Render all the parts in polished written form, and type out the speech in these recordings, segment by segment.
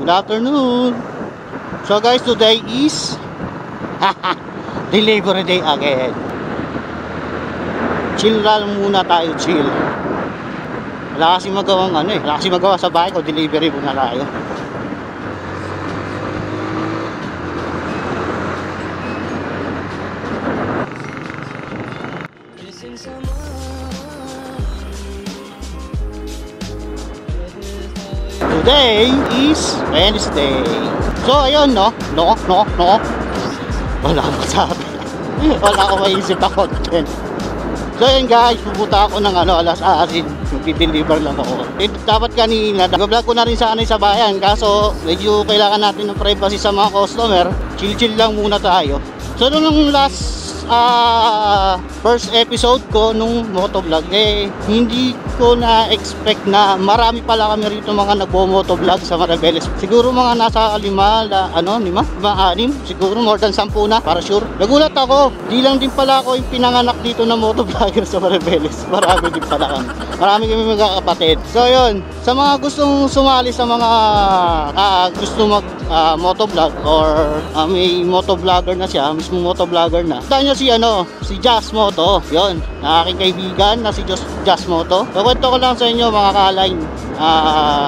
Good afternoon. So guys, today is delivery day again. Chill lang muna tayo, chill. Wala kasi magawang wala kasi magawa sa bahay ko, delivery muna tayo. Today is Wednesday. So ayun no. Wala akong sabi. Wala akong maisip na content. So ayun guys, pupunta ako ng alas 6. Magdi-deliver lang ako. Dapat kanina, nag-vlog ko na rin sana sa bayan. Kaso medyo kailangan natin ng privacy sa mga customer. Chill lang muna tayo. So nung last first episode ko nung motovlog, hindi ko na-expect na marami pala kami rito mga nagbo-motovlog sa Maribeles. Siguro mga nasa 6, siguro more than 10 na, para sure. Nagulat ako, di lang din pala ako yung pinanganak dito na motovlogger sa Maribeles. Marami din pala kami. Marami kami magkakapatid. So yun, sa mga gustong sumali sa mga gusto mag motovlog or may motovlogger na siya, mismo motovlogger na. Tanya si Jazz Moto. Yun, aking kaibigan na si Jazz Moto. Kwento ko lang sa inyo mga ka-align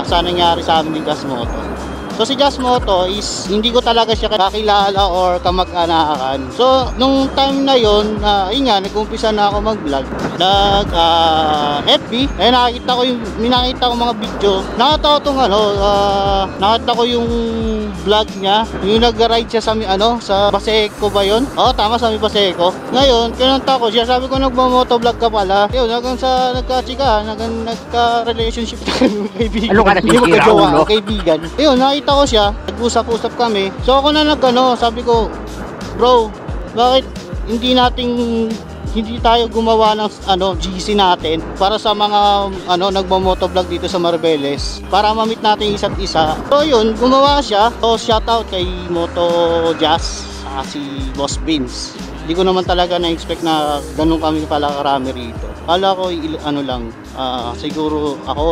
sa nangyari sa amin ni Jazz Moto. So si Jazz Moto is hindi ko talaga siya kakilala or kamag-anakan. So nung time na yon, yun nga, nag-umpisa na ako mag-vlog. FB, nakita ko mga video. Nakita ko yung vlog niya. Yung nag-ride siya sa sa Baseco ba yun? Oo, tama, sa Baseco. Ngayon, kinanta ko siya. Sabi ko, nagmo-motovlog ka pala. Yun, hanggang sa nagka-relationship na kami kaibigan. Ano ka nasisira, ulo? Kaibigan. Yun, nakita ko siya. Nag-usap-usap kami. So ako na sabi ko, bro, bakit hindi tayo gumawa ng GC natin para sa mga nagmo-motovlog dito sa Maribeles para ma-meet natin isa't isa. So yun, gumawa siya. So shoutout kay Moto Jazz, si Boss Beans. Hindi ko naman talaga na-expect na ganun kami pala karami rito. Kala ko siguro ako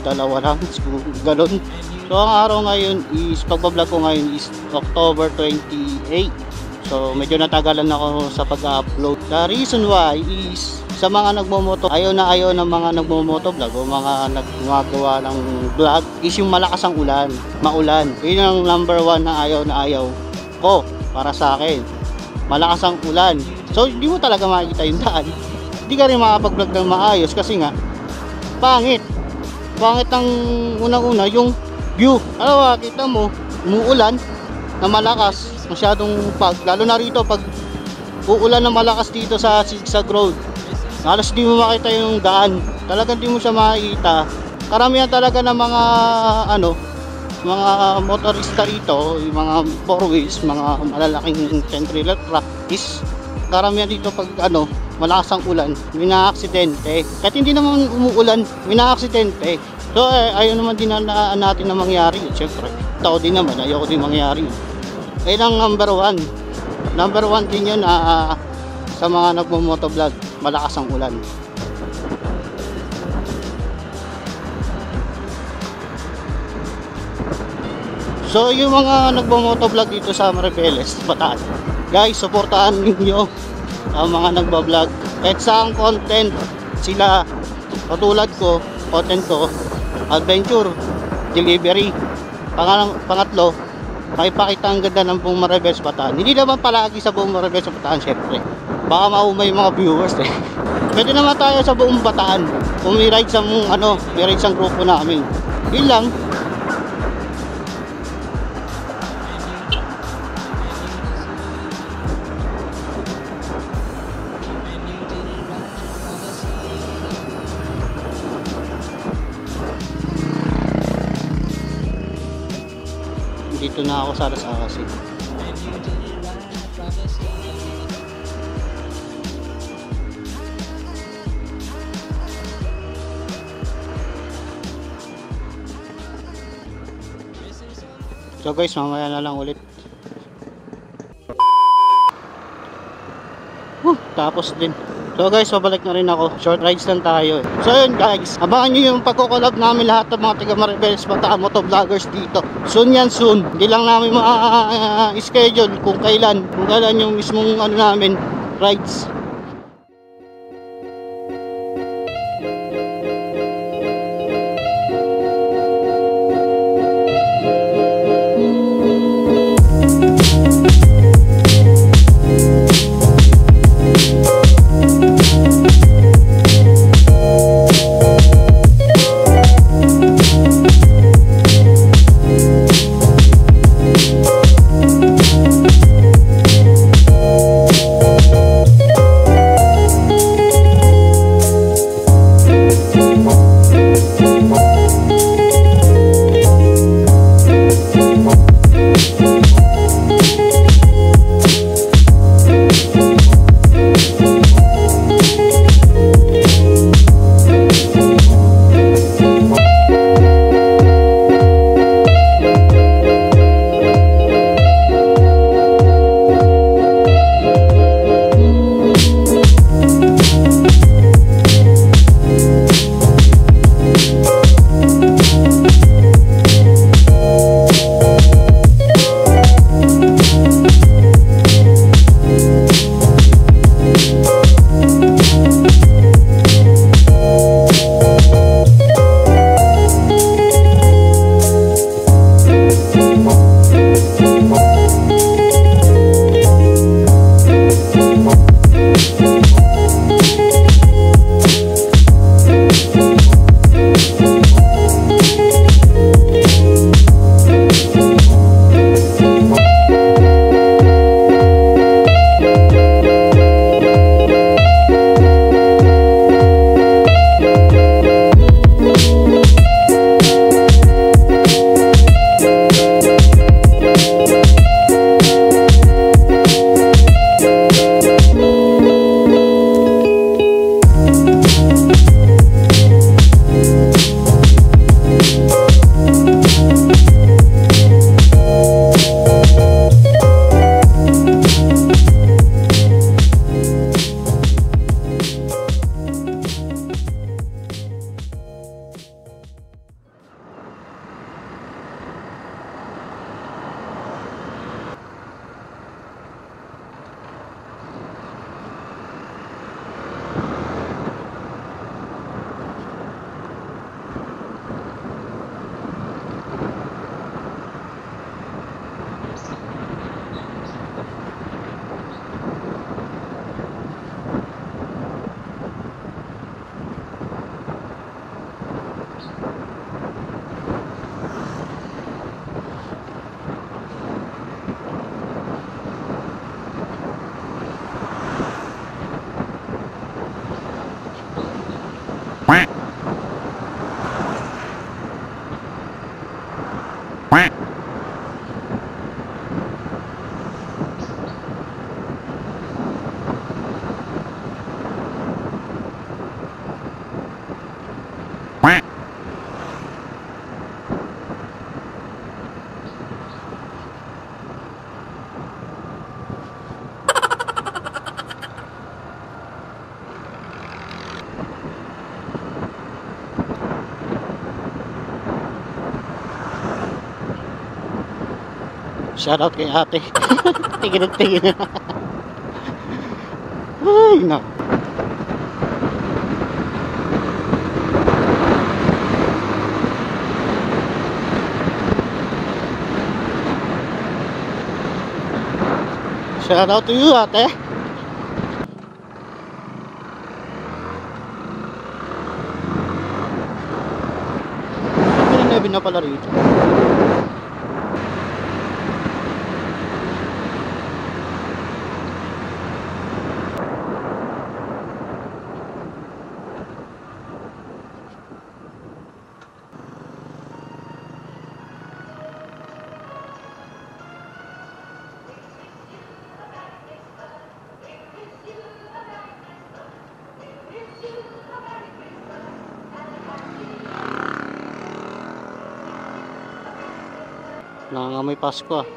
dalawa lang, siguro ganun. So ang araw ngayon is, pagbablog ko ngayon is October 28. So medyo natagalan ako sa pag-upload. The reason why is sa mga nagmomoto, ayaw ng mga nagmomoto vlog o mga nagmagawa ng vlog is yung malakas ang ulan, maulan. Yun ang number 1 na ayaw ko para sa akin. Malakas ang ulan. So hindi mo talaga makikita yung daan. Hindi ka rin makapag-vlog ng maayos kasi nga pangit ang unang-una yung view. Kita mo, umuulan na malakas, masyadong lalo na rito pag uulan na malakas dito sa zigzag road, halos di mo makita yung daan, talagang di mo siya makikita. Karamihan talaga ng mga mga motorista rito, yung mga 4 wheels, mga malalaking trailer truck is karamihan dito pag malakas ang ulan, may na-aksidente. Kahit hindi naman umuulan, may na-aksidente. So ayaw naman din natin na mangyari. Siyempre, tao din naman, ayaw ko din mangyari. Ayun ang number 1. Number 1 din yun sa mga nagmo-motovlog, malakas ang ulan. So yung mga nagmo-motovlog dito sa Maribeles, Bataan, guys, suportahan ninyo ang mga nagbablog. Kahit saang content sila, katulad ko, content ko, adventure, delivery. Pangatlo, makipakita ang ganda ng buong Maribeles, Bataan. Hindi naman palagi sa buong Maribeles, Bataan, syempre. Baka maumay yung mga viewers Pwede naman tayo sa buong Bataan. Kung may ride sa grupo namin. Yun lang. Dito na ako sa alas 6. So guys, mamaya na lang ulit. Tapos din. So guys, pabalik na rin ako. Short rides lang tayo eh. So yun guys, abangan nyo yung pagkukulab namin lahat ng mga taga Maribeles Bataan motovloggers dito. Soon yan, soon. Hindi lang namin ma-schedule kung kailan yung mismong ano namin, rides. Shoutout kay ate. Tingin at tingin. Ay, no. Shoutout to you, ate. Pinanebin na pala rito. Nangangamoy Pasko ah.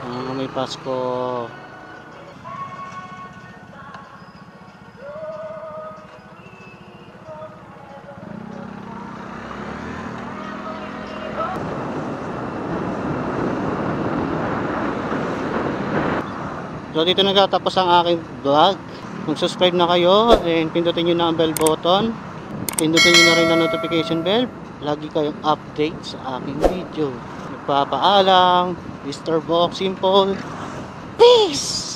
Nangangamoy Pasko. So dito nagtatapos ang aking vlog. Mag-subscribe na kayo and pindutin nyo na ang bell button. Pindutin nyo na rin ang notification bell. Lagi kayong update sa aking video. Nagpapaalam, Mr. Box Simple. Peace!